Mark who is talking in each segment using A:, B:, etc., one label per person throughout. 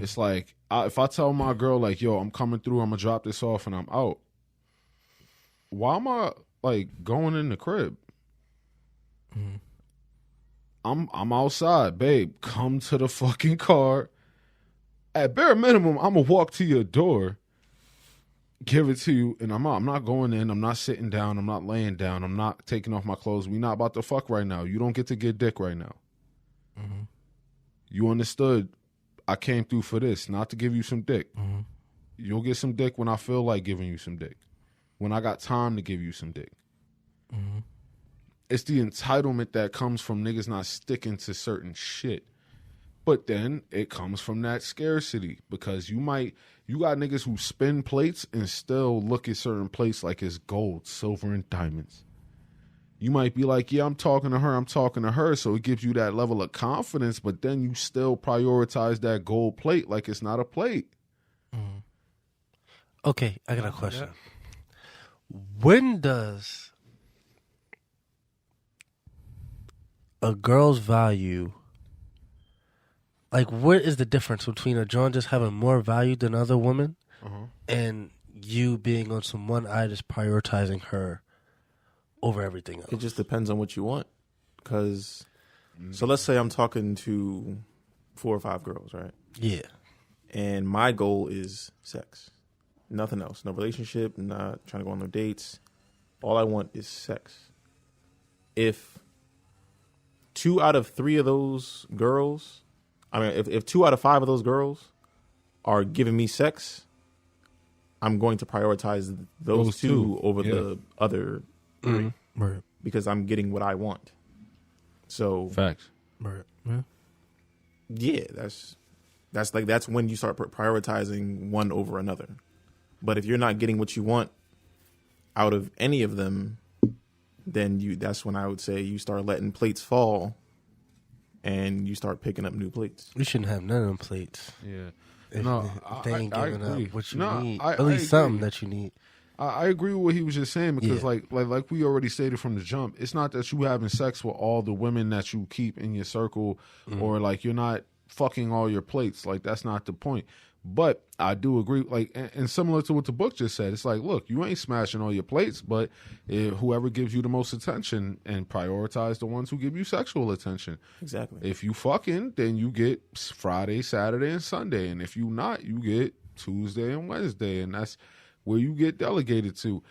A: It's like, if I tell my girl, like, yo, I'm coming through, I'm going to drop this off and I'm out. Why am I, like, going in the crib? I'm outside, babe. Come to the fucking car. At bare minimum, I'm going to walk to your door, give it to you, and I'm out. I'm not going in. I'm not sitting down. I'm not laying down. I'm not taking off my clothes. We not about to fuck right now. You don't get to get dick right now. You understood I came through for this, not to give you some dick. You'll get some dick when I feel like giving you some dick. When I got time to give you some dick. It's the entitlement that comes from niggas not sticking to certain shit. But then it comes from that scarcity because you got niggas who spin plates and still look at certain plates like it's gold, silver, and diamonds. You might be like, yeah, I'm talking to her. So it gives you that level of confidence, but then you still prioritize that gold plate like it's not a plate.
B: Okay, I got a question. When does a girl's value, like, what is the difference between a John just having more value than other women and you being on some one eye just prioritizing her over everything else?
C: It just depends on what you want. Because, so let's say I'm talking to 4 or 5 girls, right?
B: Yeah.
C: And my goal is sex. Nothing else. No relationship, not trying to go on no dates. All I want is sex. If 2 out of 3 of those girls, if 2 out of 5 of those girls are giving me sex, I'm going to prioritize those two over the other 3.
B: Right.
C: Because I'm getting what I want. So
A: Facts.
B: Right.
C: Yeah, that's when you start prioritizing one over another. But if you're not getting what you want out of any of them, then that's when I would say you start letting plates fall and you start picking up new plates.
B: You shouldn't have none of them plates.
A: Yeah.
B: If they ain't
A: I
B: giving
A: agree.
B: up what you
A: No,
B: need.
A: I
B: At least
A: agree.
B: something that you need.
A: I agree with what he was just saying because,
B: Yeah.
A: like we already stated from the jump, it's not that you having sex with all the women that you keep in your circle, or like you're not fucking all your plates. Like that's not the point. But I do agree, like, and similar to what the book just said, it's like, look, you ain't smashing all your plates, but whoever gives you the most attention, and prioritize the ones who give you sexual attention.
C: Exactly.
A: If you fucking, then you get Friday, Saturday, and Sunday, and if you not, you get Tuesday and Wednesday, and that's where you get delegated to.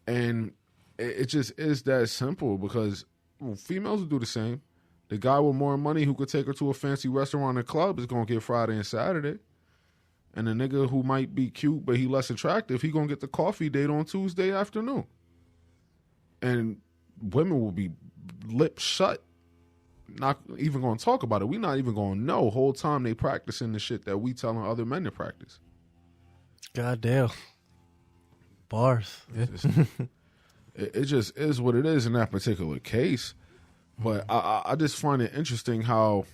A: And it just is that simple because females will do the same. The guy with more money who could take her to a fancy restaurant and club is going to get Friday and Saturday. And the nigga who might be cute but he less attractive, he going to get the coffee date on Tuesday afternoon. And women will be lips shut, not even going to talk about it. We not even going to know whole time they practicing the shit that we telling other men to practice.
B: Goddamn. Bars.
A: It just is what it is in that particular case. But I just find it interesting how,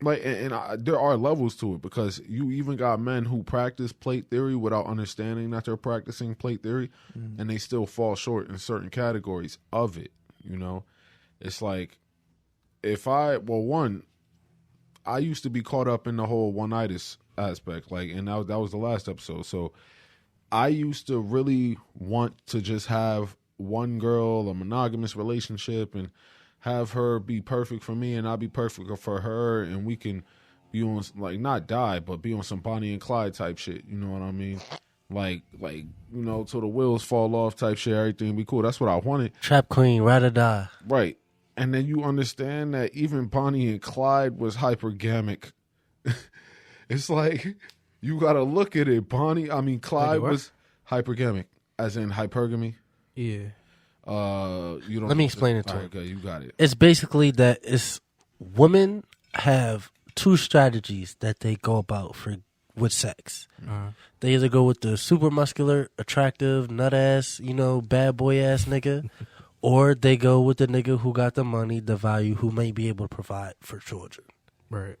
A: like, there are levels to it because you even got men who practice plate theory without understanding that they're practicing plate theory, and they still fall short in certain categories of it. You know, it's like I used to be caught up in the whole one-itis aspect, like, and that was the last episode. So I used to really want to just have one girl, a monogamous relationship, and have her be perfect for me and I'll be perfect for her, and we can be on, like, not die, but be on some Bonnie and Clyde type shit. You know what I mean? Like you know, till the wheels fall off type shit, everything be cool. That's what I wanted.
B: Trap queen, ride or die.
A: Right. And then you understand that even Bonnie and Clyde was hypergamic. It's like, you got to look at it. Clyde was hypergamic, as in hypergamy.
B: Yeah.
A: You don't.
B: Let me explain it to
A: him.
B: him.
A: Okay, you got it.
B: It's basically that women have 2 strategies that they go about with sex. They either go with the super muscular, attractive, nut ass, bad boy ass nigga, or they go with the nigga who got the money, the value, who may be able to provide for children.
D: Right.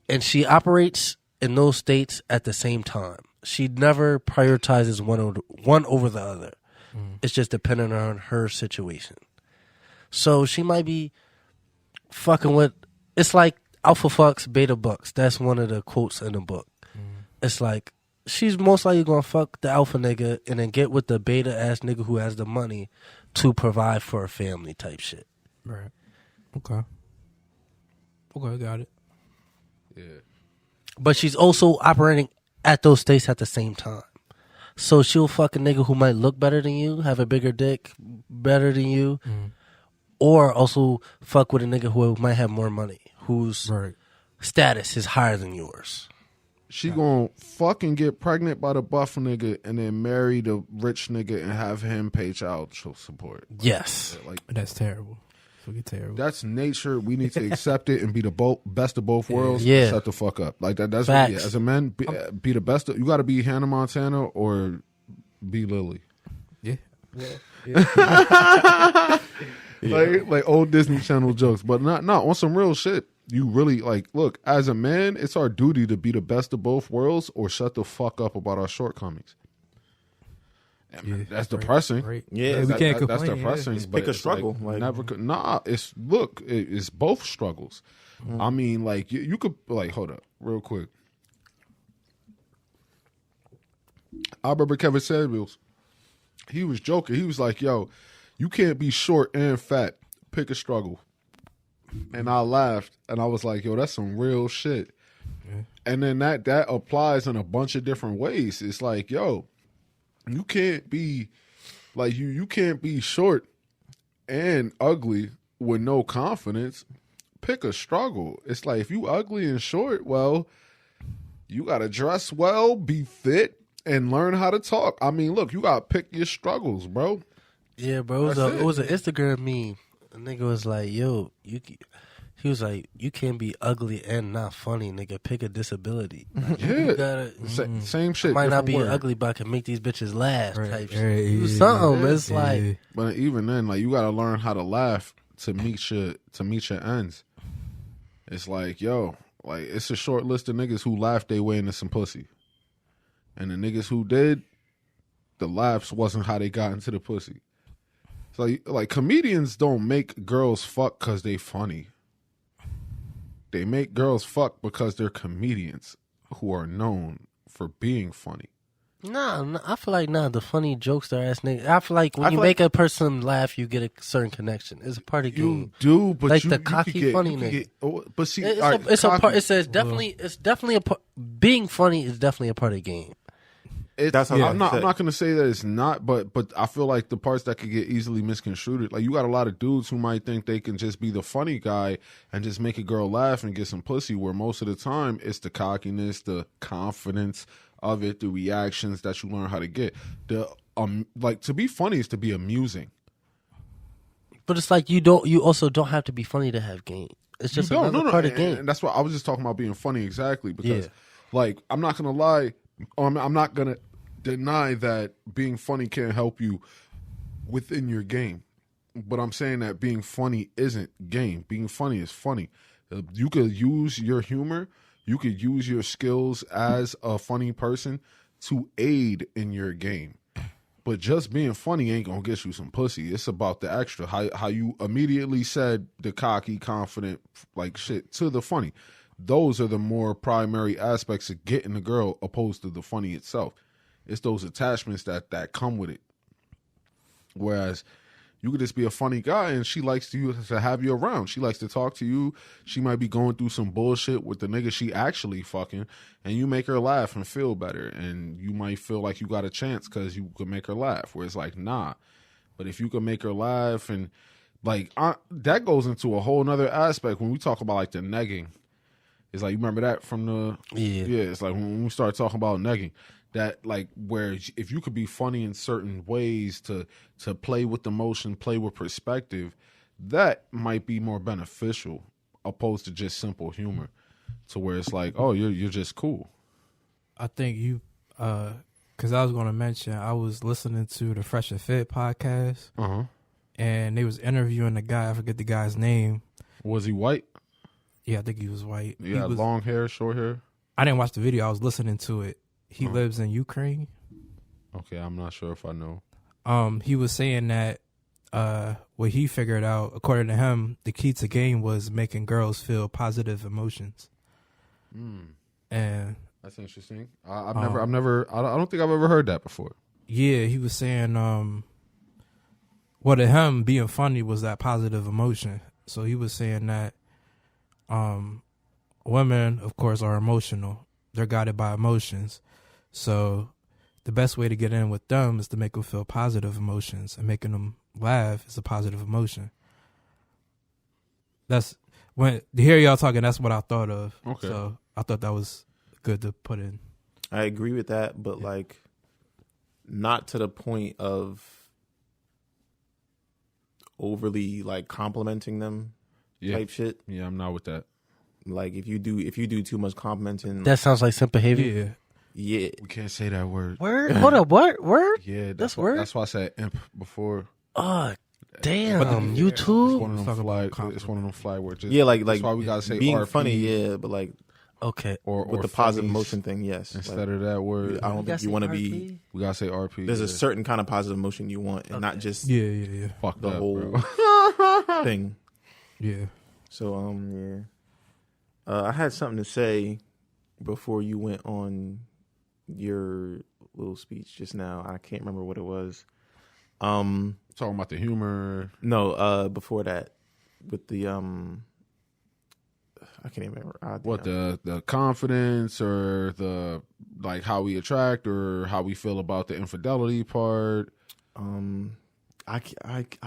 B: And she operates in those states at the same time. She never prioritizes one over the other. It's just dependent on her situation. So she might be fucking with, it's like alpha fucks, beta bucks. That's one of the quotes in the book. it's like she's most likely gonna fuck the alpha nigga and then get with the beta ass nigga who has the money to provide for a family type shit.
D: Right. Okay. Okay, got it.
A: Yeah.
B: But she's also operating at those states at the same time. So she'll fuck a nigga who might look better than you, have a bigger dick, better than you, or also fuck with a nigga who might have more money, whose status is higher than yours.
A: She gonna fucking get pregnant by the buff nigga and then marry the rich nigga and have him pay child support.
B: Yes.
A: Like
D: That's terrible. Fucking terrible.
A: that's nature. We need to accept it and be the best of both worlds.
B: Yeah.
A: Shut the fuck up. Like that's
B: Facts.
A: what, as a man, be the best. You got to be Hannah Montana or be Lily.
D: Yeah.
A: Like old Disney Channel jokes, but not on some real shit. You really like look as a man. It's our duty to be the best of both worlds or shut the fuck up about our shortcomings.
D: Yeah,
A: that's depressing.
D: Right.
C: Yeah,
D: we can't complain.
A: That's depressing.
C: It's
A: but
C: pick a struggle.
A: Like,
C: Like-
A: never could. Nah, it's look. It's both struggles. I mean, like you could like hold up real quick. I remember Kevin Samuels. He was joking. He was like, "Yo, you can't be short and fat. Pick a struggle." And I laughed, and I was like, "Yo, that's some real shit." And then that applies in a bunch of different ways. It's like, yo. You can't be like you can't be short and ugly with no confidence. Pick a struggle. It's like if you ugly and short, well, you gotta dress well, be fit, and learn how to talk. I mean, look, you gotta pick your struggles, bro.
B: Yeah, bro. It was an Instagram meme. A nigga was like, yo, he was like, you can't be ugly and not funny, nigga. Pick a disability. Like,
A: Yeah.
B: you gotta,
A: Same shit.
B: might not be
A: different word.
B: ugly, but I can make these bitches laugh type shit.
D: Right,
B: Do something. It's
D: yeah.
B: like,
A: But even then, like you gotta learn how to laugh to meet your ends. It's like, yo, like it's a short list of niggas who laughed their way into some pussy. And the niggas who did, the laughs wasn't how they got into the pussy. So like comedians don't make girls fuck because they funny. They make girls fuck because they're comedians who are known for being funny.
B: nah, I feel like the funny jokester ass nigga. I feel like when
C: I
B: you
C: feel
B: make a person laugh, you get a certain connection. It's a part of the
A: You
B: game.
A: do, but
B: Like
A: you,
B: the
A: you
B: cocky
A: could get,
B: funny
A: you could
B: nigga.
A: get, but see,
B: It's
A: all right,
B: a part.
A: cocky-
B: It says it's definitely a part. Being funny is definitely a part of the game.
C: That's how
A: I'm not going to say that it's not, but I feel like the parts that could get easily misconstrued, like you got a lot of dudes who might think they can just be the funny guy and just make a girl laugh and get some pussy, where most of the time it's the cockiness, the confidence of it, the reactions that you learn how to get. The like to be funny is to be amusing.
B: But it's like you also don't have to be funny to have game. It's just another part of the game.
A: And that's why I was just talking about being funny exactly because,
B: Yeah.
A: like, I'm not gonna lie, I'm not gonna deny that being funny can't help you within your game, but I'm saying that being funny isn't game. Being funny is funny. You could use your humor, you could use your skills as a funny person to aid in your game. But just being funny ain't gonna get you some pussy. It's about the extra. How you immediately said the cocky, confident, like shit to the funny. Those are the more primary aspects of getting the girl opposed to the funny itself. It's those attachments that come with it. Whereas you could just be a funny guy and she likes to have you around. She likes to talk to you. She might be going through some bullshit with the nigga she actually fucking, and you make her laugh and feel better. And you might feel like you got a chance because you could make her laugh. Where it's like, nah. But if you could make her laugh and like that goes into a whole nother aspect when we talk about like the negging. It's like, you remember that from the
B: Yeah.
A: It's like when we start talking about negging, that like where if you could be funny in certain ways to play with emotion, play with perspective, that might be more beneficial opposed to just simple humor, to where it's like, oh, you're just cool.
D: I think you, because I was going to mention, I was listening to the Fresh and Fit podcast, and they was interviewing the guy. I forget the guy's name.
A: Was he white?
D: Yeah, I think he was white.
A: Yeah,
D: He was,
A: long hair, short hair.
D: I didn't watch the video. I was listening to it. He lives in Ukraine.
A: Okay, I'm not sure if I know.
D: He was saying that what he figured out, according to him, the key to game was making girls feel positive emotions. And
A: That's interesting. I don't think I've ever heard that before.
D: Yeah, he was saying, well, to him, being funny was that positive emotion. So he was saying that women, of course, are emotional. They're guided by emotions. So the best way to get in with them is to make them feel positive emotions, and making them laugh is a positive emotion. That's when to hear y'all talking, that's what I thought of.
A: Okay.
D: So I thought that was good to put in.
C: I agree with that, but like not to the point of overly like complimenting them type shit.
A: Yeah, I'm not with that.
C: Like if you do too much complimenting,
B: That sounds like simp behavior.
C: yeah.
A: We can't say that word.
B: Word? Hold up, what? Word?
A: Yeah,
B: That's word?
A: That's why I said imp before.
B: Oh, damn. You
A: It's
B: too?
A: one of them
D: Talk about
A: flag. It's one of them flag words.
C: Yeah, like
A: that's why we gotta say
C: being
A: RP,
C: funny, yeah, but like
B: Okay.
A: or
C: with the
A: phase
C: positive emotion thing, yes.
A: instead
C: Like,
A: of that word.
C: I don't think you want to be.
A: We gotta say RP.
C: There's
A: yeah.
C: a certain kind of positive emotion you want, and not just
D: Yeah.
A: Fuck
C: the
A: that,
C: whole
A: bro.
C: thing.
D: Yeah.
C: So yeah. I had something to say before you went on your little speech just now. I can't remember what it was.
A: Talking about the humor.
C: No, before that, with the I can't even remember.
A: What the confidence or the like how we attract or how we feel about the infidelity part.
C: I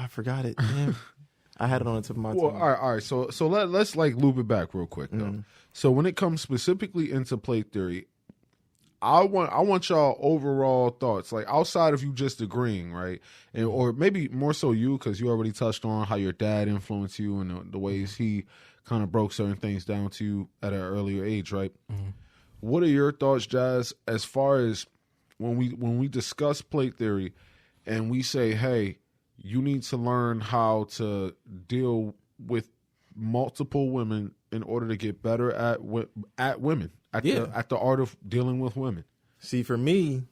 C: forgot it. Damn. I had it on the tip of my
A: Well,
C: tongue.
A: all right. So let's like loop it back real quick though. So when it comes specifically into plate theory, I want y'all overall thoughts, like outside of you just agreeing, right? And or maybe more so you, because you already touched on how your dad influenced you and the ways he kind of broke certain things down to you at an earlier age, right? What are your thoughts, Jazz, as far as when we discuss plate theory and we say, hey, you need to learn how to deal with multiple women in order to get better at women, at the art of dealing with women.
C: See, for me,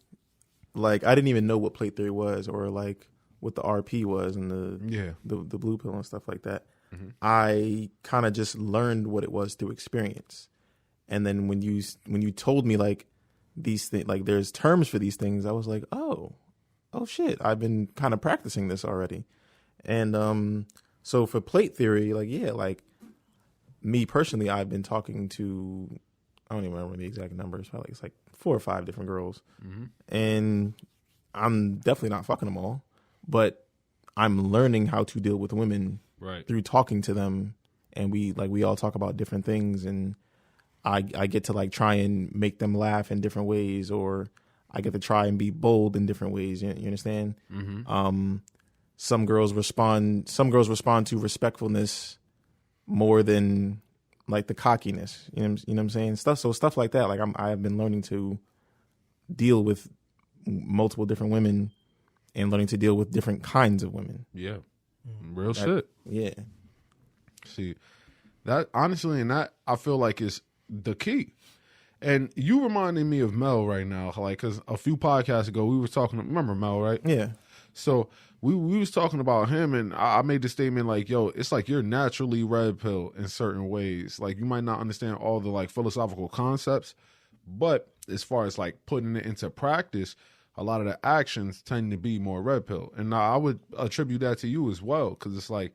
C: like I didn't even know what plate theory was, or like what the RP was, and the blue pill and stuff like that. I kind of just learned what it was through experience, and then when you told me like these things, like there's terms for these things, I was like, oh shit, I've been kind of practicing this already. And so for plate theory, like like me personally, I've been talking to, I don't even remember the exact numbers, probably it's like 4 or 5 different girls, and I'm definitely not fucking them all, but I'm learning how to deal with women through talking to them, and we all talk about different things, and I get to like try and make them laugh in different ways, or I get to try and be bold in different ways. You understand? Some girls respond to respectfulness more than like the cockiness. You know what I'm saying? Stuff like that. Like I've been learning to deal with multiple different women and learning to deal with different kinds of women.
A: Yeah, real shit.
C: Yeah.
A: See, that honestly, and that I feel like is the key. And you reminding me of Mel right now, like, because a few podcasts ago we were talking. Remember Mel, right?
C: Yeah.
A: So we was talking about him, and I made the statement like, "Yo, it's like you're naturally red pill in certain ways. Like you might not understand all the like philosophical concepts, but as far as like putting it into practice, a lot of the actions tend to be more red pill. And I would attribute that to you as well, because it's like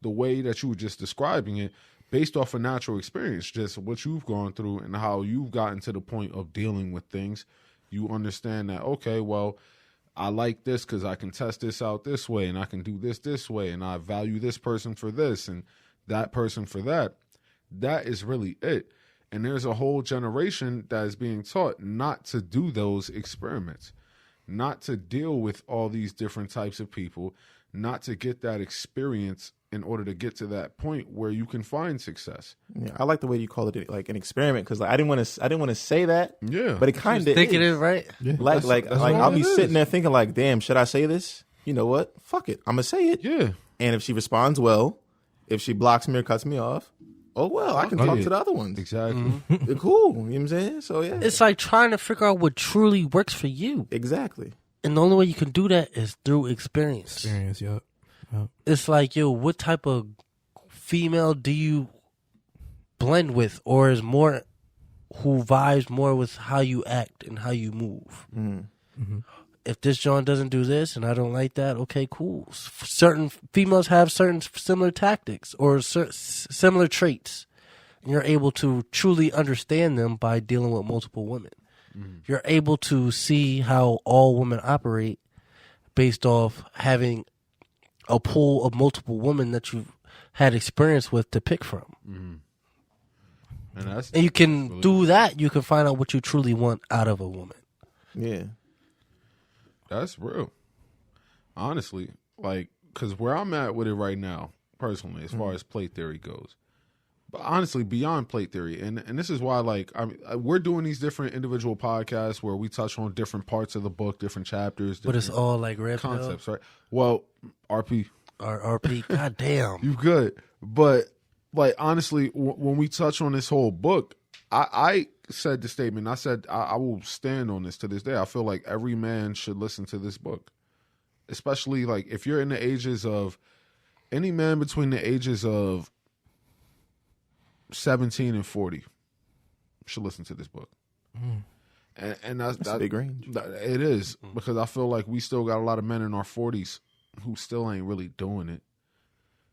A: the way that you were just describing it, based off of natural experience, just what you've gone through and how you've gotten to the point of dealing with things. You understand that, okay, well, I like this because I can test this out this way, and I can do this way, and I value this person for this and that person for that. That is really it. And there's a whole generation that is being taught not to do those experiments, not to deal with all these different types of people, not to get that experience in order to get to that point where you can find success.
C: Yeah, I like the way you call it like an experiment, because like I didn't want to say that.
A: Yeah,
C: but it kind of
B: thinking it right.
D: Yeah.
C: Like
A: That's
C: I'll
A: what
C: be
A: it
C: sitting
A: is.
C: there thinking like, damn, should I say this? You know what? Fuck it, I'm gonna say it.
A: Yeah,
C: And if she responds well, if she blocks me or cuts me off, oh well, I can talk
A: yeah.
C: to the other ones.
A: exactly.
C: They're cool. You know what I'm saying? So yeah,
B: It's like trying to figure out what truly works for you.
C: exactly.
B: And the only way you can do that is through experience.
D: Experience, yep.
B: It's like, yo, what type of female do you blend with, or is more who vibes more with how you act and how you move. If this John doesn't do this and I don't like that, okay, cool. Certain females have certain similar tactics or similar traits. And you're able to truly understand them by dealing with multiple women. You're able to see how all women operate based off having a pool of multiple women that you've had experience with to pick from. And you can do that. You can find out what you truly want out of a woman.
C: Yeah.
A: That's real. Honestly, like, because where I'm at with it right now, personally, as far as plate theory goes, but honestly, beyond plate theory, and this is why, like, we're doing these different individual podcasts where we touch on different parts of the book, different chapters, different
B: but it's all like red
A: concepts, right? Well, RP,
B: God damn,
A: you good, but like honestly, when we touch on this whole book, I said the statement. I said I will stand on this to this day. I feel like every man should listen to this book, especially like if you're in the ages of any man between the ages of 17 and 40 should listen to this book. And that's
C: a big range.
A: It is, because I feel like we still got a lot of men in our 40s who still ain't really doing it.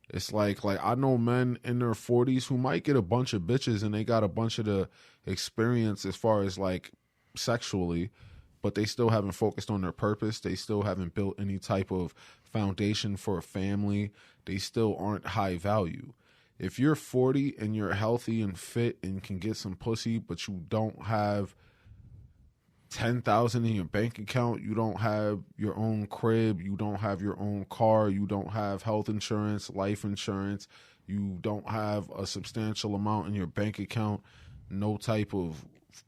A: It's like I know men in their 40s who might get a bunch of bitches and they got a bunch of the experience as far as like sexually, but they still haven't focused on their purpose. They still haven't built any type of foundation for a family. They still aren't high value. If you're 40 and you're healthy and fit and can get some pussy, but you don't have 10,000 in your bank account, you don't have your own crib, you don't have your own car, you don't have health insurance, life insurance, you don't have a substantial amount in your bank account, no type of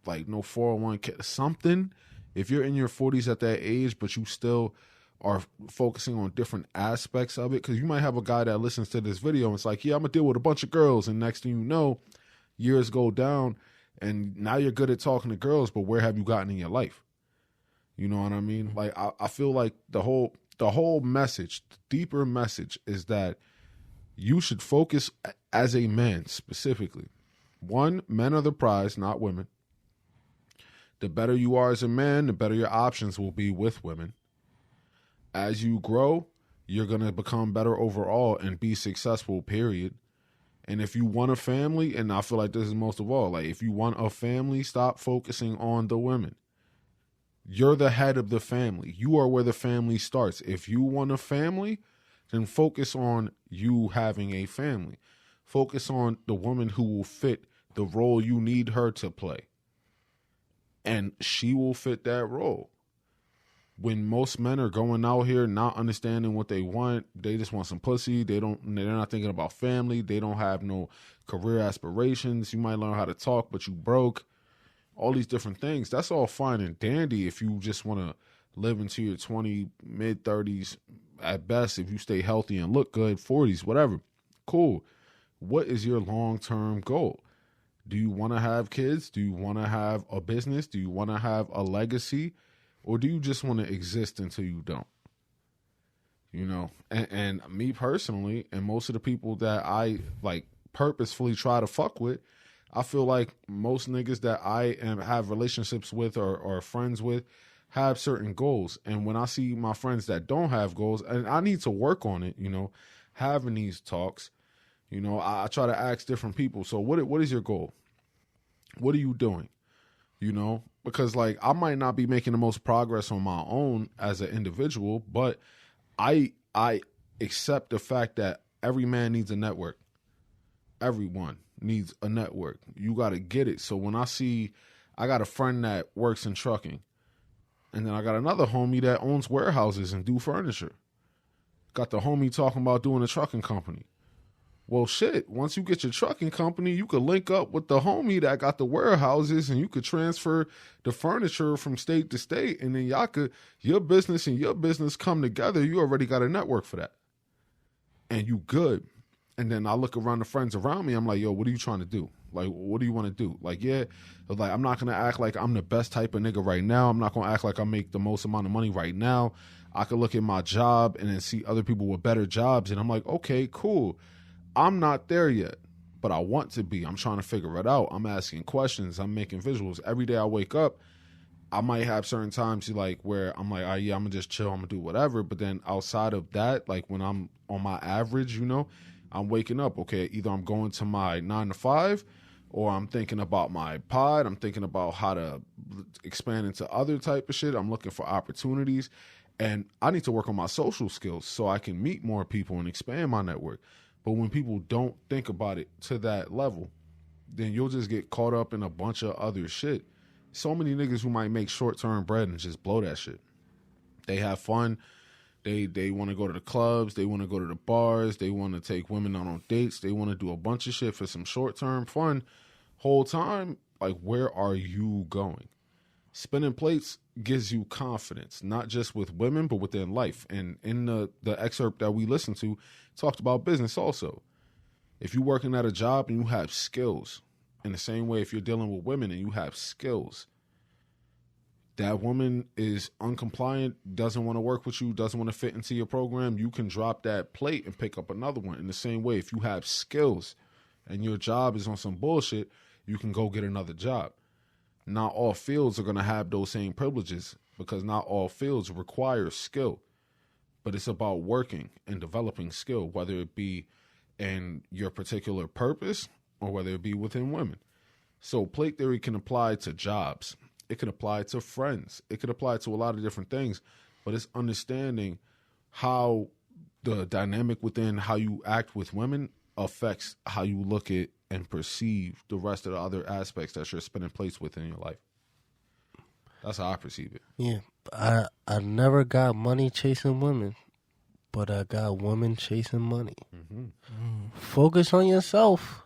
A: like no 401k, something. If you're in your 40s at that age, but you still are focusing on different aspects of it, because you might have a guy that listens to this video and it's like, yeah, I'm gonna deal with a bunch of girls, and next thing you know, years go down and now you're good at talking to girls, but where have you gotten in your life? You know what I mean? Like I feel like the whole message, the deeper message, is that you should focus as a man specifically. One, men are the prize, not women. The better you are as a man, the better your options will be with women. As you grow, you're going to become better overall and be successful, period. And if you want a family, and I feel like this is most of all, like if you want a family, stop focusing on the women. You're the head of the family. You are where the family starts. If you want a family, then focus on you having a family. Focus on the woman who will fit the role you need her to play. And she will fit that role. When most men are going out here not understanding what they want, they just want some pussy. They're not thinking about family. They don't have no career aspirations. You might learn how to talk, but you broke. All these different things. That's all fine and dandy if you just want to live into your mid-30s at best, if you stay healthy and look good, 40s, whatever. Cool. What is your long-term goal? Do you want to have kids? Do you want to have a business? Do you want to have a legacy? Or do you just want to exist until you don't? You know, and me personally, and most of the people that I like purposefully try to fuck with, I feel like most niggas that I have relationships with or friends with have certain goals. And when I see my friends that don't have goals, and I need to work on it, you know, having these talks, you know, I try to ask different people. So what is your goal? What are you doing? You know, because like I might not be making the most progress on my own as an individual, but I accept the fact that every man needs a network. Everyone needs a network. You got to get it. So when I got a friend that works in trucking, and then I got another homie that owns warehouses and do furniture. Got the homie talking about doing a trucking company. Well, shit, once you get your trucking company, you could link up with the homie that got the warehouses, and you could transfer the furniture from state to state, and then your business and your business come together. You already got a network for that. And you good. And then I look around the friends around me, I'm like, yo, what are you trying to do? Like, what do you want to do? Like, yeah, like I'm not going to act like I'm the best type of nigga right now. I'm not going to act like I make the most amount of money right now. I could look at my job and then see other people with better jobs, and I'm like, okay, cool. I'm not there yet, but I want to be. I'm trying to figure it out. I'm asking questions. I'm making visuals. Every day I wake up, I might have certain times like where I'm like, yeah, I'm gonna just chill. I'm gonna do whatever. But then outside of that, like when I'm on my average, I'm waking up. Okay, either I'm going to my 9 to 5, or I'm thinking about my pod. I'm thinking about how to expand into other type of shit. I'm looking for opportunities, and I need to work on my social skills so I can meet more people and expand my network. But when people don't think about it to that level, then you'll just get caught up in a bunch of other shit. So many niggas who might make short-term bread and just blow that shit. They have fun. They want to go to the clubs. They want to go to the bars. They want to take women out on dates. They want to do a bunch of shit for some short-term fun. Whole time, like, where are you going? Spinning plates gives you confidence, not just with women, but within life. And in the excerpt that we listened to, it talked about business also. If you're working at a job and you have skills, in the same way if you're dealing with women and you have skills, that woman is uncompliant, doesn't want to work with you, doesn't want to fit into your program, you can drop that plate and pick up another one. In the same way, if you have skills and your job is on some bullshit, you can go get another job. Not all fields are going to have those same privileges because not all fields require skill. But it's about working and developing skill, whether it be in your particular purpose or whether it be within women. So plate theory can apply to jobs. It can apply to friends. It could apply to a lot of different things. But it's understanding how the dynamic within how you act with women affects how you look at and perceive the rest of the other aspects that you're spinning plates with in your life. That's how I perceive it.
B: Yeah, I never got money chasing women, but I got women chasing money. Focus on yourself,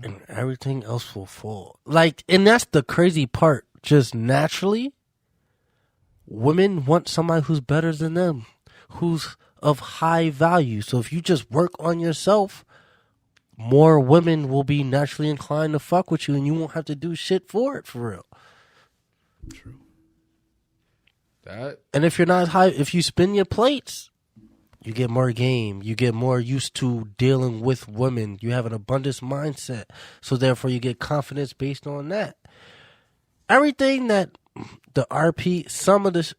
B: and everything else will fall. Like, and that's the crazy part. Just naturally, women want somebody who's better than them, who's of high value. So if you just work on yourself, more women will be naturally inclined to fuck with you, and you won't have to do shit for it, for real.
D: True.
B: And if you're not high, if you spin your plates, you get more game. You get more used to dealing with women. You have an abundance mindset. So therefore you get confidence based on that. Everything that the RP, some of this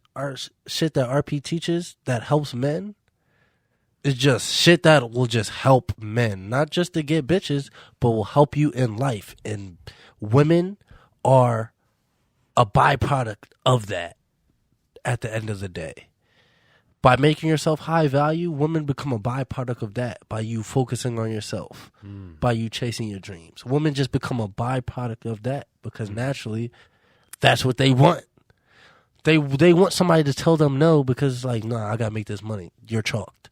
B: shit that RP teaches that helps men is just shit that will just help men. Not just to get bitches, but will help you in life. And women are a byproduct of that at the end of the day. By making yourself high value, women become a byproduct of that. By you focusing on yourself, by you chasing your dreams. Women just become a byproduct of that because naturally, that's what they want. They want somebody to tell them no because it's like, nah, I gotta make this money. You're chalked.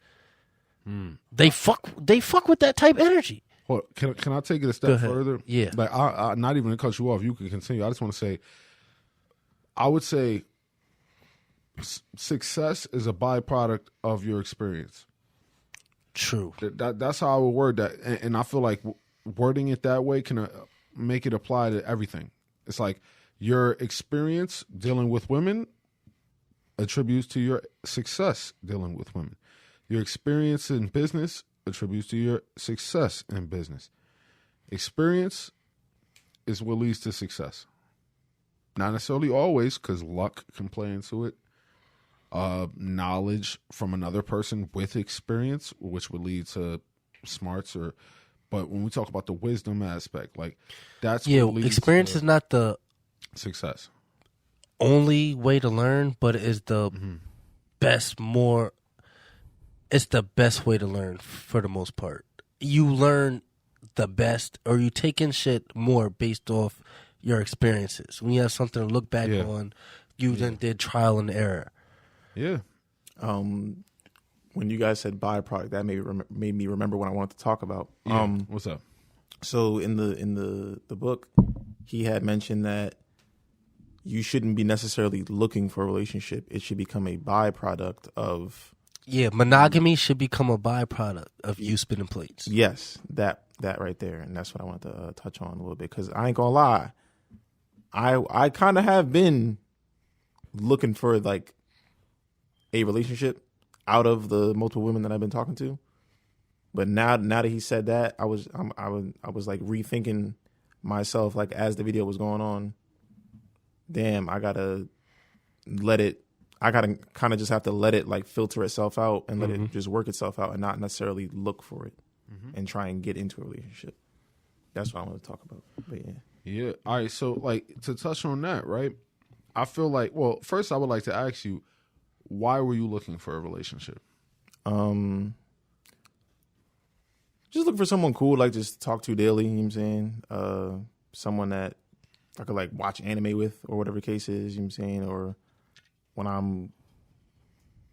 B: They fuck with that type of energy.
A: Well, can I take it a step further?
B: Yeah.
A: Like, I not even to cut you off. You can continue. I just want to say, I would say success is a byproduct of your experience.
B: True.
A: That's how I would word that. And I feel like wording it that way can make it apply to everything. It's like your experience dealing with women attributes to your success dealing with women. Your experience in business attributes to your success in business. Experience is what leads to success. Not necessarily always, because luck can play into it. Knowledge from another person with experience, which would lead to smarts, but when we talk about the wisdom aspect, like that's what leads
B: experience
A: to
B: is not the
A: success
B: only way to learn, but it is the best. It's the best way to learn for the most part. You learn the best, or you take in shit more based off your experiences. When you have something to look back on, you then did trial and error.
A: Yeah.
C: When you guys said byproduct, that made me remember what I wanted to talk about.
A: What's up?
C: So in the book, he had mentioned that you shouldn't be necessarily looking for a relationship. It should become a byproduct of.
B: Yeah, monogamy should become a byproduct of you spinning plates.
C: Yes, that right there, and that's what I wanted to touch on a little bit, because I ain't gonna lie, I kind of have been looking for like a relationship out of the multiple women that I've been talking to, But now that he said that, I was like rethinking myself, like as the video was going on. Damn, I gotta kind of just have to let it like filter itself out and let it just work itself out and not necessarily look for it and try and get into a relationship. That's what I want to talk about. But yeah.
A: Yeah. All right. So, like, to touch on that, right? I feel like, well, first I would like to ask you, why were you looking for a relationship?
C: Just looking for someone cool, like just talk to daily. You know what I'm saying? Someone that I could like watch anime with, or whatever the case is. You know what I'm saying? Or when I'm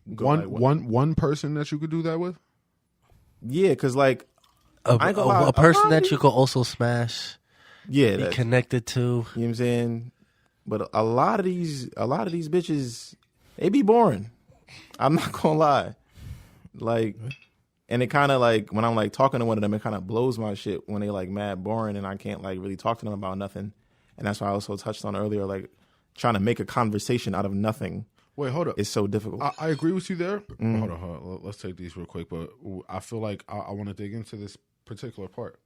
A: one person that you could do that with?
C: Yeah, because like
B: a person that you could also smash.
C: Yeah,
B: be connected to.
C: You know what I'm saying? But a lot of these bitches, they be boring. I'm not gonna lie. Like, and it kind of like when I'm like talking to one of them, it kind of blows my shit when they like mad boring and I can't like really talk to them about nothing. And that's why I also touched on earlier, like trying to make a conversation out of nothing.
A: Wait, hold up.
C: It's so difficult.
A: I agree with you there. Hold on. Let's take these real quick. But I feel like I want to dig into this particular part.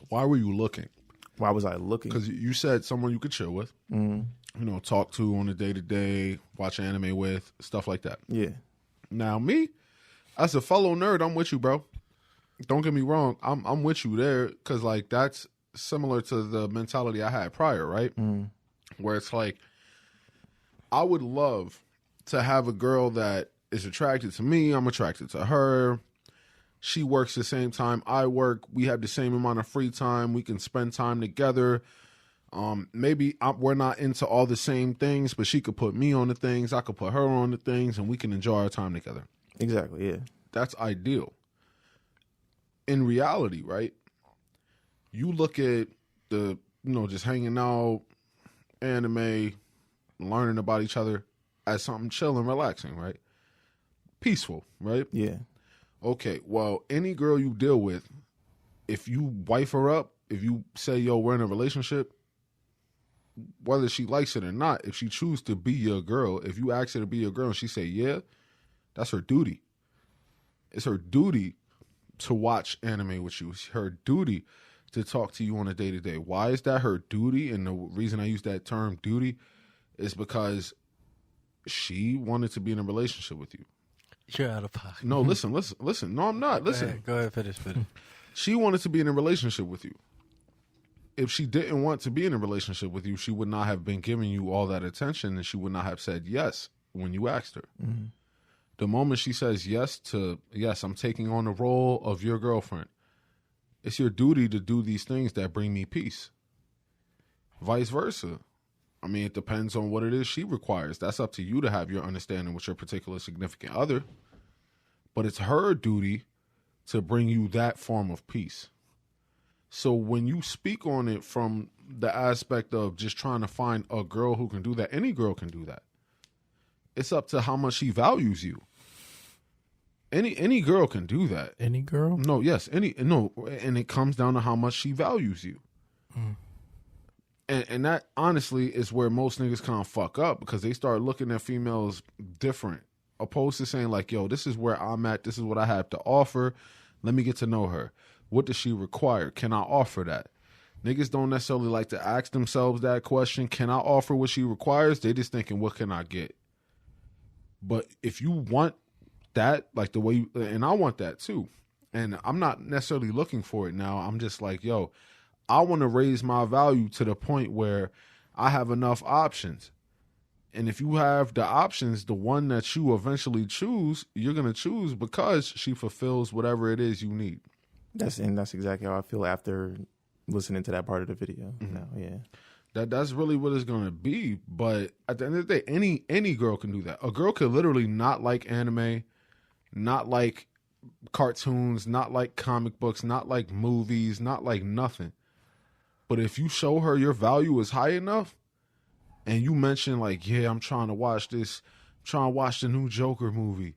A: Why were you looking?
C: Why was I looking?
A: Because you said someone you could chill with, you know, talk to on a day-to-day, watch anime with, stuff like that.
C: Yeah.
A: Now, me, as a fellow nerd, I'm with you, bro. Don't get me wrong. I'm with you there because, like, that's similar to the mentality I had prior, right? Where it's like, I would love to have a girl that is attracted to me. I'm attracted to her. She works the same time I work. We have the same amount of free time. We can spend time together. Maybe we're not into all the same things, but she could put me on the things. I could put her on the things, and we can enjoy our time together.
C: Exactly, yeah.
A: That's ideal. In reality, right? You look at the, just hanging out, anime, learning about each other as something chill and relaxing, right? Peaceful, right?
C: Yeah.
A: Okay, well, any girl you deal with, if you wife her up, if you say, yo, we're in a relationship, whether she likes it or not, if she chooses to be your girl, if you ask her to be your girl and she say, yeah, that's her duty. It's her duty to watch anime with you. It's her duty to talk to you on a day-to-day. Why is that her duty? And the reason I use that term duty is because she wanted to be in a relationship with you.
B: You're out of pocket.
A: No, listen. No, I'm not. Listen.
B: Go ahead, finish.
A: She wanted to be in a relationship with you. If she didn't want to be in a relationship with you, she would not have been giving you all that attention, and she would not have said yes when you asked her. Mm-hmm. The moment she says yes, I'm taking on the role of your girlfriend, it's your duty to do these things that bring me peace. Vice versa. I mean, it depends on what it is she requires. That's up to you to have your understanding with your particular significant other. But it's her duty to bring you that form of peace. So when you speak on it from the aspect of just trying to find a girl who can do that, any girl can do that. It's up to how much she values you. Any girl can do that.
D: Any girl?
A: No, yes, and it comes down to how much she values you. And that honestly is where most niggas kind of fuck up, because they start looking at females different, opposed to saying like, yo, this is where I'm at. This is what I have to offer. Let me get to know her. What does she require? Can I offer that? Niggas don't necessarily like to ask themselves that question. Can I offer what she requires? They just thinking, what can I get? But if you want that, like the way and I want that too. And I'm not necessarily looking for it now. I'm just like, yo, I want to raise my value to the point where I have enough options. And if you have the options, the one that you eventually choose, you're going to choose because she fulfills whatever it is you need.
C: That's exactly how I feel after listening to that part of the video.
A: Mm-hmm.
C: Now, yeah.
A: That's really what it's going to be. But at the end of the day, any girl can do that. A girl could literally not like anime, not like cartoons, not like comic books, not like movies, not like nothing. But if you show her your value is high enough, and you mention like, yeah, I'm trying to watch the new Joker movie,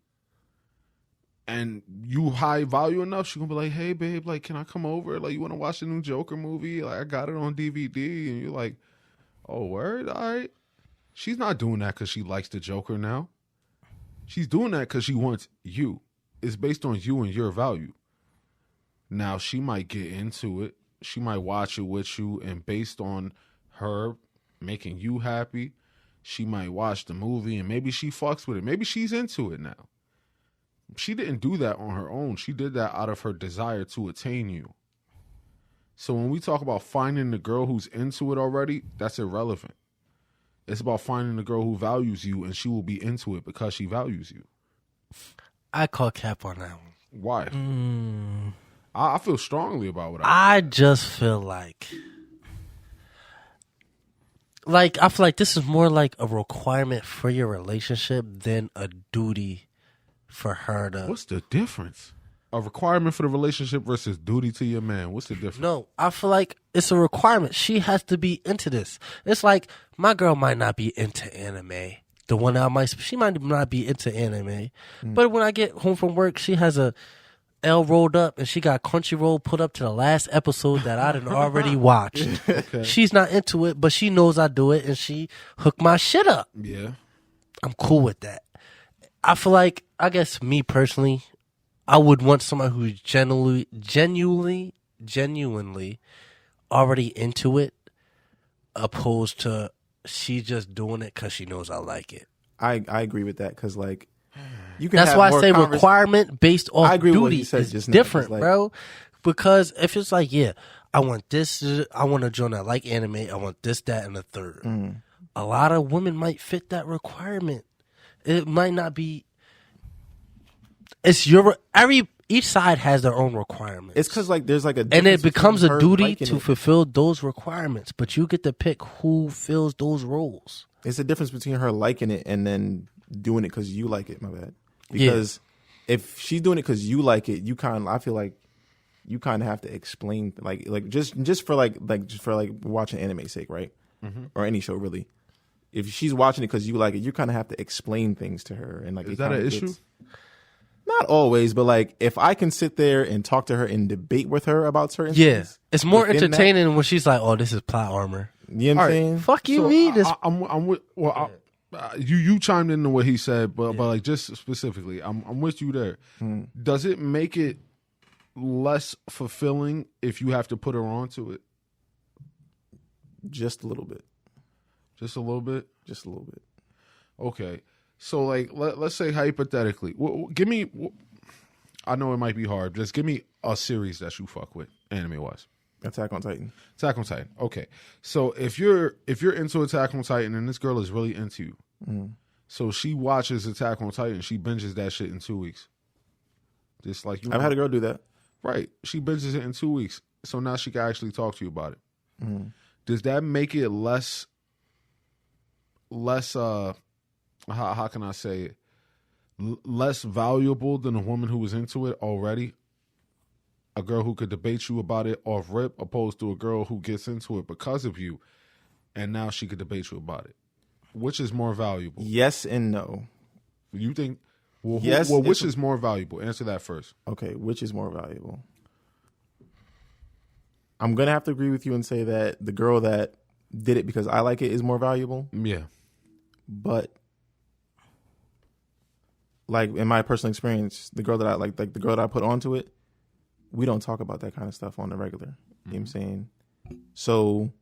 A: and you high value enough, she gonna be like, hey babe, like, can I come over? Like, you want to watch the new Joker movie? Like, I got it on DVD. And you're like, oh, word? All right. She's not doing that because she likes the Joker now. She's doing that because she wants you. is based on you and your value. Now, she might get into it. She might watch it with you, and based on her making you happy, she might watch the movie, and maybe she fucks with it. Maybe she's into it now. She didn't do that on her own. She did that out of her desire to attain you. So when we talk about finding the girl who's into it already, that's irrelevant. It's about finding the girl who values you, and she will be into it because she values you.
B: I call cap on that one.
A: Why? I feel strongly about what
B: I just feel like I feel like this is more like a requirement for your relationship than a duty for her to.
A: What's the difference? A requirement for the relationship versus duty to your man. What's the difference?
B: No, I feel like it's a requirement. She has to be into this. It's like my girl might not be into anime. The one that she might not be into anime. But when I get home from work, she has a L rolled up and she got Crunchyroll put up to the last episode that I done already watched.
A: Okay.
B: She's not into it, but she knows I do it, and she hooked my shit up.
A: Yeah.
B: I'm cool with that. I feel like, I guess me personally, I would want someone who's genuinely already into it, opposed to she just doing it because she knows I like it.
C: I agree with that because like you can.
B: That's
C: have
B: why I
C: more
B: say requirement based off
C: I agree with what
B: duty
C: you said
B: is
C: just now,
B: different,
C: 'cause, like,
B: bro. Because if it's like, yeah, I want this, I want a joint that like anime, I want this, that, and the third. A lot of women might fit that requirement. It might not be. It's each side has their own requirements.
C: It's because like there's like a
B: and it
C: difference
B: becomes
C: between
B: a
C: her
B: duty
C: liking
B: to
C: it.
B: fulfill those requirements, but you get to pick who fills those roles.
C: It's a difference between her liking it and then doing it because you like it. My bad. Because if she's doing it because you like it, I feel like you kind of have to explain like just for watching anime sake, right? Or any show really. If she's watching it because you like it, you kind of have to explain things to her. And like,
A: is that an issue?
C: Not always, but like if I can sit there and talk to her and debate with her about certain
B: Yeah,
C: things,
B: it's more
C: within
B: entertaining when she's like, "Oh, this is plot armor."
C: You know what I'm saying?
B: Fuck you,
A: So
B: me. This
A: I'm with. Well, you chimed into what he said, but like just specifically, I'm with you there. Does it make it less fulfilling if you have to put her onto it?
C: Just a little bit.
A: Just a little bit.
C: Just a little bit.
A: Okay. So, like, let's say hypothetically, give me. I know it might be hard. Just give me a series that you fuck with, anime wise.
C: Attack on Titan.
A: Attack on Titan. Okay. So if you're into Attack on Titan and this girl is really into you, so she watches Attack on Titan, she binges that shit in 2 weeks. Just like you.
C: I've had a girl do that.
A: Right. She binges it in 2 weeks, so now she can actually talk to you about it. Does that make it less? How can I say it? Less valuable than a woman who was into it already? A girl who could debate you about it off rip, opposed to a girl who gets into it because of you, and now she could debate you about it. Which is more valuable?
C: Yes and no.
A: You think? Well,
C: yes.
A: Which is more valuable? Answer that first.
C: Okay, which is more valuable? I'm gonna have to agree with you and say that the girl that did it because I like it is more valuable.
A: Yeah.
C: But like in my personal experience, the girl that I like the girl that I put onto it, we don't talk about that kind of stuff on the regular. You know what I'm saying? So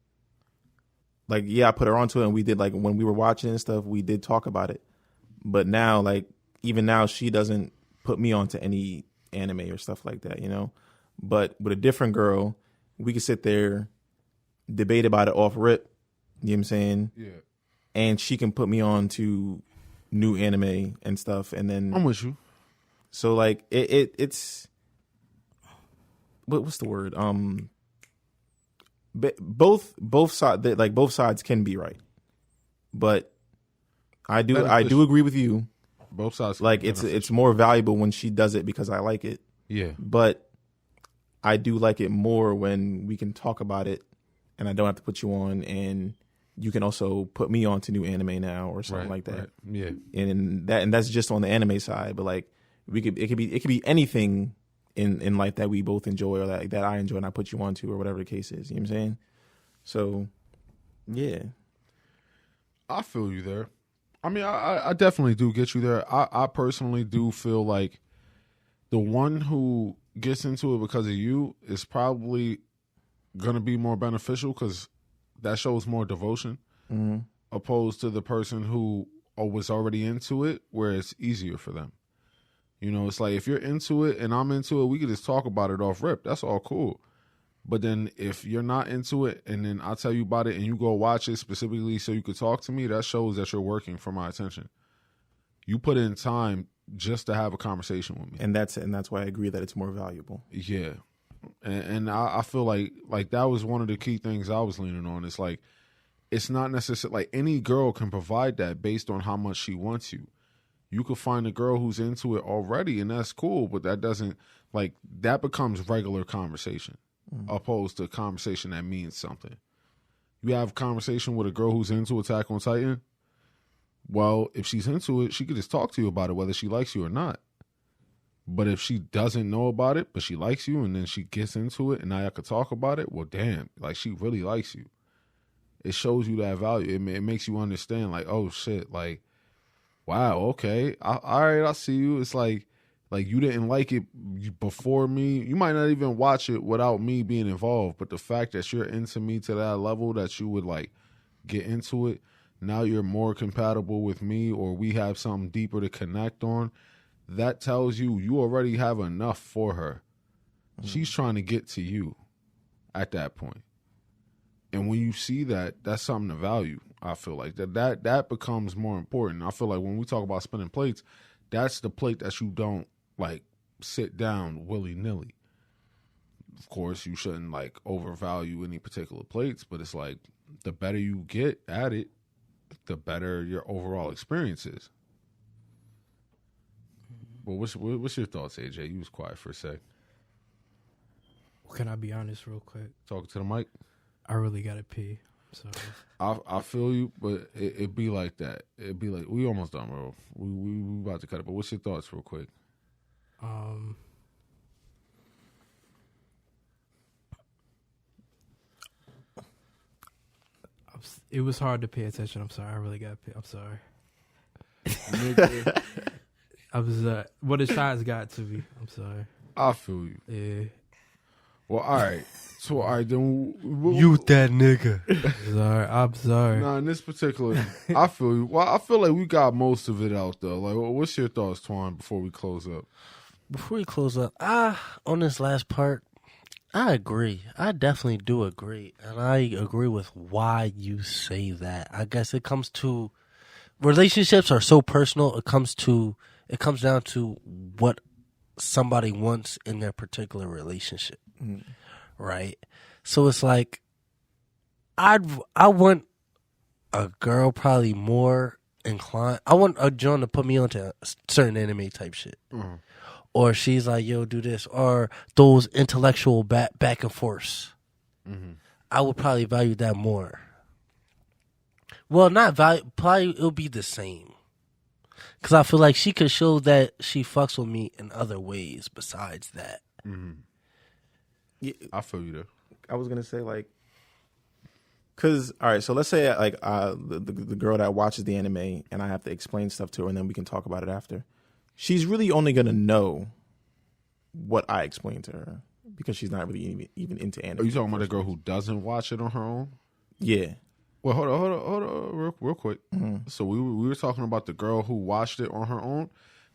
C: like, yeah, I put her onto it and we did, like, when we were watching and stuff, we did talk about it. But now, like, even now, she doesn't put me onto any anime or stuff like that, you know? But with a different girl, we could sit there, debate about it off rip, you know what I'm saying?
A: Yeah.
C: And she can put me on to new anime and stuff, and then
A: I'm with you.
C: So like it's what's the word? Both sides can be right, but I do agree with you.
A: Both sides,
C: like it's more valuable when she does it because I like it.
A: Yeah,
C: but I do like it more when we can talk about it, and I don't have to put you on, and you can also put me on to new anime now or something like that.
A: Right. Yeah,
C: and that's just on the anime side. But like it could be anything in life that we both enjoy or that I enjoy and I put you on to or whatever the case is. You know what I'm saying? So yeah,
A: I feel you there. I mean, I definitely do get you there. I personally do feel like the one who gets into it because of you is probably going to be more beneficial because that shows more devotion opposed to the person who was already into it where it's easier for them. You know, it's like if you're into it and I'm into it, we can just talk about it off rip. That's all cool. But then if you're not into it and then I tell you about it and you go watch it specifically so you could talk to me, that shows that you're working for my attention. You put in time just to have a conversation with me.
C: And that's why I agree that it's more valuable.
A: Yeah. And I feel like that was one of the key things I was leaning on. It's like, it's not necessarily like any girl can provide that based on how much she wants you. You could find a girl who's into it already and that's cool, but that doesn't like that becomes regular conversation opposed to conversation that means something. You have a conversation with a girl who's into Attack on Titan. Well, if she's into it, she could just talk to you about it, whether she likes you or not. But if she doesn't know about it, but she likes you and then she gets into it and now I could talk about it, well, damn, like she really likes you. It shows you that value. It makes you understand like, oh shit, like, wow, okay. All right, I see you. It's like you didn't like it before me. You might not even watch it without me being involved, but the fact that you're into me to that level that you would like get into it, now you're more compatible with me or we have something deeper to connect on, that tells you already have enough for her. She's trying to get to you at that point. And when you see that, that's something to value. I feel like that becomes more important. I feel like when we talk about spinning plates, that's the plate that you don't like sit down willy-nilly. Of course, you shouldn't like overvalue any particular plates, but it's like the better you get at it, the better your overall experience is. Well, what's your thoughts, AJ? You was quiet for a sec.
D: Can I be honest real quick?
A: Talking to the mic.
D: I really gotta pee. So
A: I feel you, but it be like that. It be like we almost done, bro. We about to cut it. But what's your thoughts, real quick?
D: It was hard to pay attention. I'm sorry. I really got to pay. I'm sorry. I was what the shots got to me. I'm sorry.
A: I feel you.
D: Yeah.
A: Well, all right. So, all right, then.
B: You that nigga.
D: Sorry. I'm sorry.
A: Nah, in this particular, I feel you. Well, I feel like we got most of it out, though. Like, what's your thoughts, Twan, before we close up?
B: Before we close up, on this last part, I agree. I definitely do agree. And I agree with why you say that. I guess it comes to, relationships are so personal, it comes down to what somebody wants in their particular relationship. Right? So it's like, I want a girl probably more inclined. I want a John to put me onto certain anime type shit. Mm-hmm. Or she's like, yo, do this. Or those intellectual back and forth. Mm-hmm. I would probably value that more. Well, not value. Probably it'll be the same. Because I feel like she could show that she fucks with me in other ways besides that.
A: Mm-hmm. Yeah, I feel you there.
C: I was going to say, like, because, all right, so let's say, like, the girl that watches the anime and I have to explain stuff to her and then we can talk about it after. She's really only going to know what I explain to her because she's not really even into anime.
A: Are you talking about a girl who doesn't watch it on her own?
C: Yeah.
A: Well, hold on, real quick. Mm-hmm. So we were talking about the girl who watched it on her own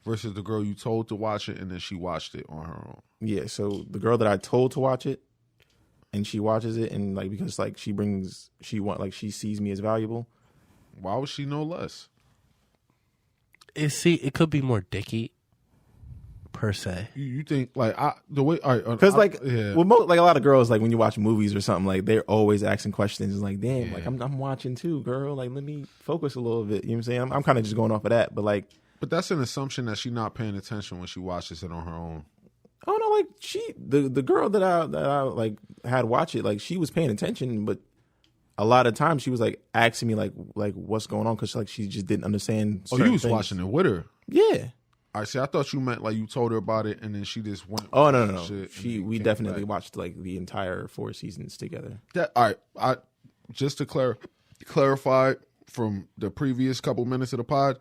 A: versus the girl you told to watch it and then she watched it on her own.
C: Yeah, so the girl that I told to watch it and she watches it and like because like she sees me as valuable.
A: Why would she know less?
B: It could be more dicky, per se.
A: You think like the way
C: because like yeah. Well, like a lot of girls like when you watch movies or something like they're always asking questions. It's like damn, like I'm watching too, girl. Like let me focus a little bit. You know what I'm saying? I'm kind of just going off of that, but like.
A: But that's an assumption that she's not paying attention when she watches it on her own.
C: Oh no, like the girl that I like had watch it, like she was paying attention, but a lot of times she was like asking me like what's going on because like she just didn't understand.
A: Oh, you was watching it with her?
C: Yeah.
A: I see. I thought you meant like you told her about it and then she just went.
C: Oh no. We definitely watched like the entire 4 seasons together.
A: All right. Just to clarify from the previous couple minutes of the pod,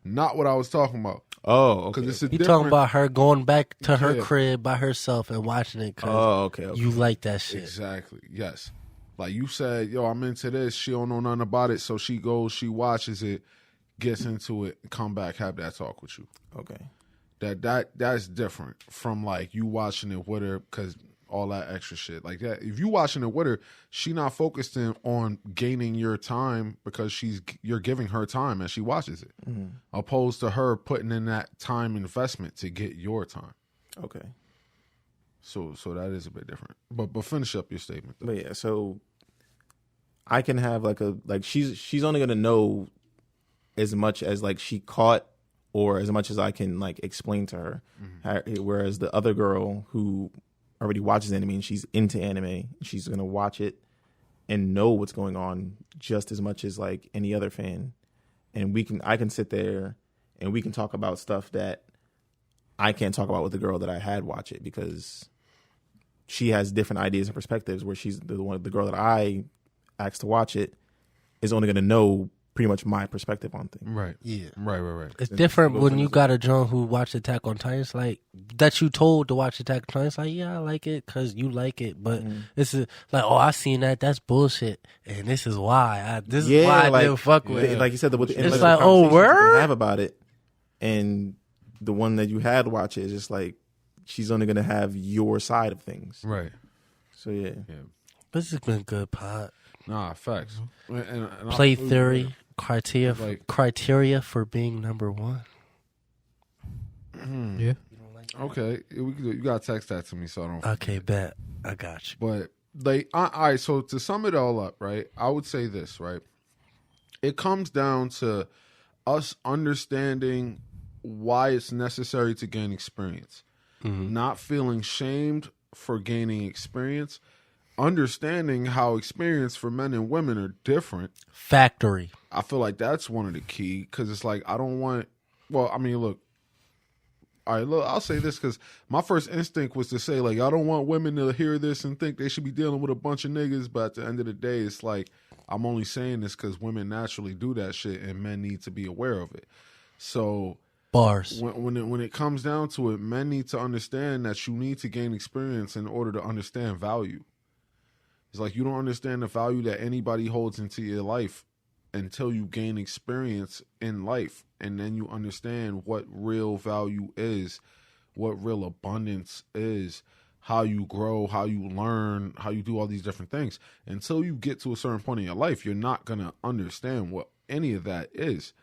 A: not what I was talking about.
C: Oh, okay.
A: Because it's a
B: He
A: different.
B: talking about her going back to her
A: Yeah.
B: crib by herself and watching it because
C: okay.
B: you like that shit.
A: Exactly. Yes. Like you said, yo, I'm into this. She don't know nothing about it, so she goes, she watches it, gets into it, come back, have that talk with you.
C: Okay.
A: That's different from like you watching it with her because all that extra shit like that. If you watching it with her, she not focused on gaining your time because you're giving her time as she watches it, opposed to her putting in that time investment to get your time.
C: Okay.
A: So that is a bit different. But finish up your statement, though.
C: But yeah, so I can have she's only gonna know as much as like she caught or as much as I can like explain to her. Whereas the other girl who already watches anime and she's into anime, she's gonna watch it and know what's going on just as much as like any other fan. And I can sit there and we can talk about stuff that I can't talk about with the girl that I had watch it because she has different ideas and perspectives. Where she's the girl that I asked to watch it is only gonna know pretty much my perspective on things.
A: Right.
B: Yeah.
A: Right.
B: It's different when you got a John who watched Attack on Titan. It's like that you told to watch Attack on Titan. It's like, yeah, I like it because you like it. But it's like, oh, I seen that. That's bullshit. And this is why. This is why I didn't fuck with it.
C: Like you said,
B: it's like, oh, word?
C: Have about it. And the one that you had watch it is just like, she's only going to have your side of things.
A: Right.
C: So, yeah.
B: This has been good, pod.
A: Nah, facts. And
B: Play theory. Criteria for being number one.
D: Yeah.
A: Okay, you gotta text that to me so I don't.
B: Okay, bet I got you.
A: But like, all right. So to sum it all up, right? I would say this, right? It comes down to us understanding why it's necessary to gain experience, not feeling shamed for gaining experience, understanding how experience for men and women are different.
B: Factory.
A: I feel like that's one of the key because it's like I don't want. Well, I mean, look. All right, look. I'll say this because my first instinct was to say like I don't want women to hear this and think they should be dealing with a bunch of niggas. But at the end of the day, it's like I'm only saying this because women naturally do that shit and men need to be aware of it. So
B: bars.
A: When it comes down to it, men need to understand that you need to gain experience in order to understand value. It's like you don't understand the value that anybody holds into your life until you gain experience in life. And then you understand what real value is, what real abundance is, how you grow, how you learn, how you do all these different things. Until you get to a certain point in your life, you're not going to understand what any of that is.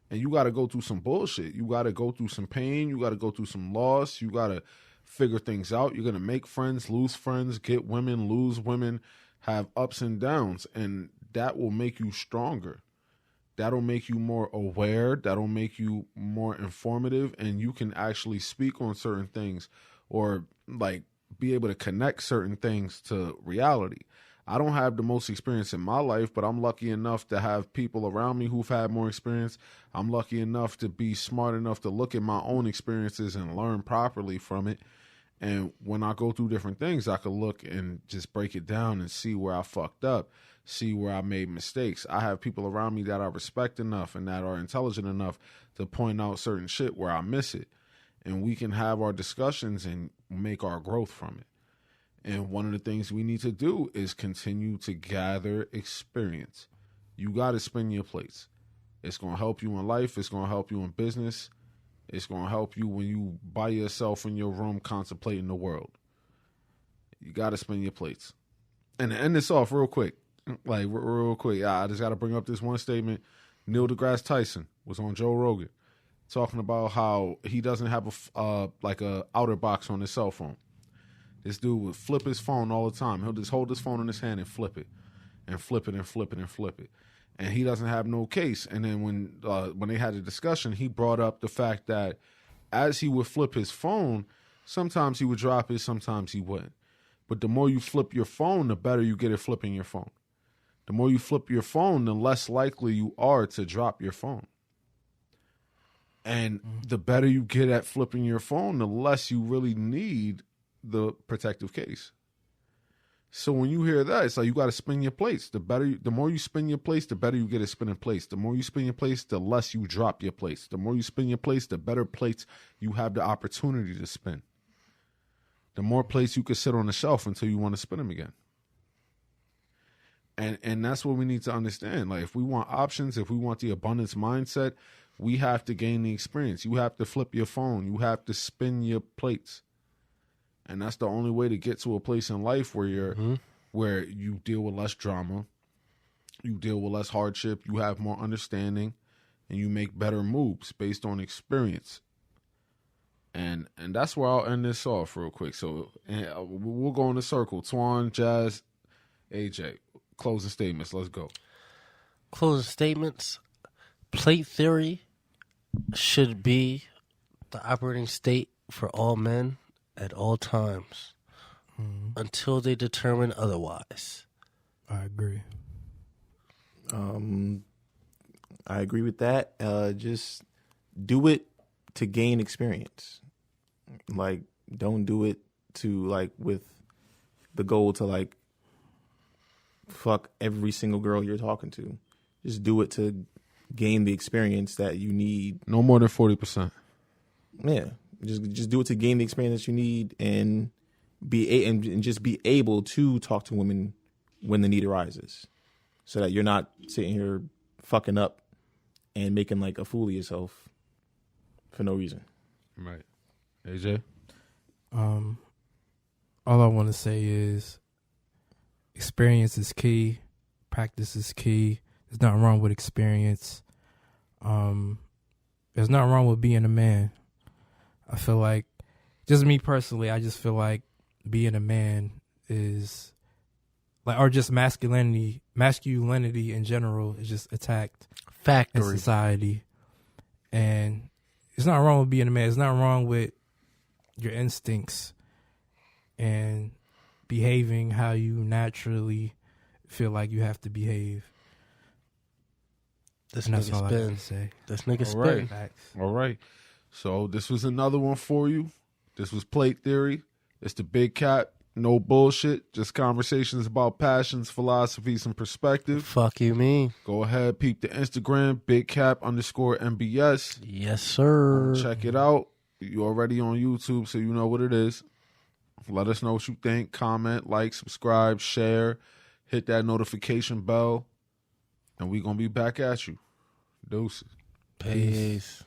A: And you got to go through some bullshit. You got to go through some pain. You got to go through some loss. You got to figure things out. You're going to make friends, lose friends, get women, lose women, have ups and downs, and that will make you stronger. That'll make you more aware. That'll make you more informative, and you can actually speak on certain things or like be able to connect certain things to reality. I don't have the most experience in my life, but I'm lucky enough to have people around me who've had more experience. I'm lucky enough to be smart enough to look at my own experiences and learn properly from it. And when I go through different things, I can look and just break it down and see where I fucked up, see where I made mistakes. I have people around me that I respect enough and that are intelligent enough to point out certain shit where I miss it. And we can have our discussions and make our growth from it. And one of the things we need to do is continue to gather experience. You got to spin your plates. It's going to help you in life. It's going to help you in business. It's going to help you when you by yourself in your room contemplating the world. You got to spin your plates. And to end this off real quick, real quick, I just got to bring up this one statement. Neil deGrasse Tyson was on Joe Rogan talking about how he doesn't have a outer box on his cell phone. This dude would flip his phone all the time. He'll just hold his phone in his hand and flip it and flip it and flip it and flip it. And he doesn't have no case. And then when they had a discussion, he brought up the fact that as he would flip his phone, sometimes he would drop it, sometimes he wouldn't. But the more you flip your phone, the better you get at flipping your phone. The more you flip your phone, the less likely you are to drop your phone. And the better you get at flipping your phone, the less you really need the protective case. So when you hear that, it's like you got to spin your plates. The more you spin your plates, the better you get at spinning plates. The more you spin your plates, the less you drop your plates. The more you spin your plates, the better plates you have the opportunity to spin. The more plates you can sit on the shelf until you want to spin them again. And that's what we need to understand. Like, if we want options, if we want the abundance mindset, we have to gain the experience. You have to flip your phone. You have to spin your plates. And that's the only way to get to a place in life where where you deal with less drama, you deal with less hardship, you have more understanding, and you make better moves based on experience. And that's where I'll end this off real quick. So we'll go in a circle. Twan, Jazz, AJ, closing statements. Let's go.
B: Closing statements. Plate theory should be the operating state for all men at all times until they determine otherwise.
D: I agree.
C: I agree with that. Just do it to gain experience. Like, don't do it to, like, with the goal to, like, fuck every single girl you're talking to. Just do it to gain the experience that you need.
A: No more than 40%.
C: Yeah. Just do it to gain the experience that you need and just be able to talk to women when the need arises, so that you're not sitting here fucking up and making like a fool of yourself for no reason.
A: Right. AJ?
D: All I want to say is experience is key. Practice is key. There's nothing wrong with experience. There's nothing wrong with being a man. I feel like, just me personally, I just feel like being a man is like, or just masculinity in general is just attacked in society. And it's not wrong with being a man. It's not wrong with your instincts and behaving how you naturally feel like you have to behave.
B: This
D: And that's all
B: nigga
D: I got
B: spin.
D: to say.
B: This nigga
A: All right.
B: spin.
D: Facts.
A: All right. So this was another one for you. This was Plate Theory. It's the Big Cap. No bullshit. Just conversations about passions, philosophies, and perspective.
B: Fuck you mean?
A: Go ahead, peep the Instagram, BigCap_MBS.
B: Yes, sir.
A: Check it out. You already on YouTube, so you know what it is. Let us know what you think. Comment, like, subscribe, share. Hit that notification bell. And we going to be back at you. Deuces.
B: Peace.